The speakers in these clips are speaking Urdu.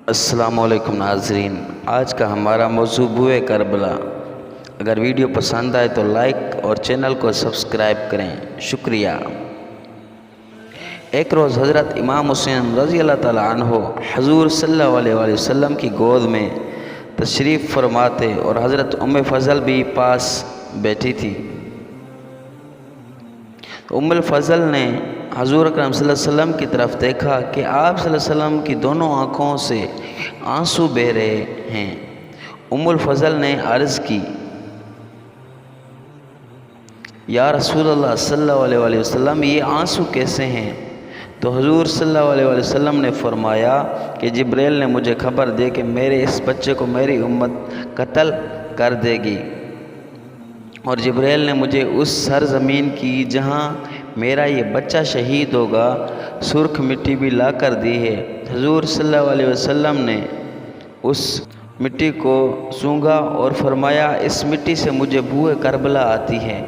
السلام علیکم ناظرین، آج کا ہمارا موضوع بوئے کربلا۔ اگر ویڈیو پسند آئے تو لائک اور چینل کو سبسکرائب کریں، شکریہ۔ ایک روز حضرت امام حسین رضی اللہ تعالیٰ عنہ حضور صلی اللہ علیہ وآلہ وسلم کی گود میں تشریف فرماتے اور حضرت ام فضل بھی پاس بیٹھی تھی۔ ام الفضل نے حضور اکرم صلی اللہ علیہ وسلم کی طرف دیکھا کہ آپ صلی اللہ علیہ وسلم کی دونوں آنکھوں سے آنسو بہہ رہے ہیں۔ ام الفضل نے عرض کی، یا رسول اللہ صلی اللہ علیہ وآلہ وسلم، یہ آنسو کیسے ہیں؟ تو حضور صلی اللہ علیہ وآلہ وسلم نے فرمایا کہ جبریل نے مجھے خبر دے کہ میرے اس بچے کو میری امت قتل کر دے گی، اور جبریل نے مجھے اس سرزمین کی جہاں میرا یہ بچہ شہید ہوگا سرخ مٹی بھی لا کر دی ہے۔ حضور صلی اللہ علیہ وسلم نے اس مٹی کو سونگھا اور فرمایا، اس مٹی سے مجھے بوئے کربلا آتی ہے۔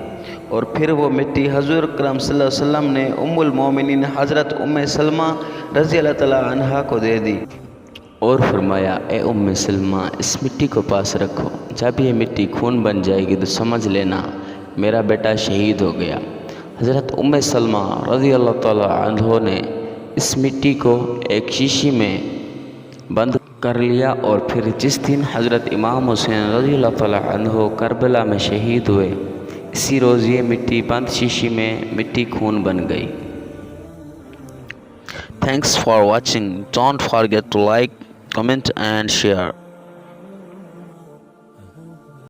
اور پھر وہ مٹی حضور اکرم صلی اللہ علیہ وسلم نے ام المومنین حضرت ام سلمہ رضی اللہ تعالیٰ عنہا کو دے دی اور فرمایا، اے ام سلمہ، اس مٹی کو پاس رکھو، جب یہ مٹی خون بن جائے گی تو سمجھ لینا میرا بیٹا شہید ہو گیا۔ حضرت ام سلمہ رضی اللہ تعالیٰ عنہ نے اس مٹی کو ایک شیشی میں بند کر لیا، اور پھر جس دن حضرت امام حسین رضی اللہ تعالیٰ عنہ کربلا میں شہید ہوئے، اسی روز یہ مٹی بند شیشی میں مٹی خون بن گئی۔ Thanks for watching. Don't forget to like, comment and share.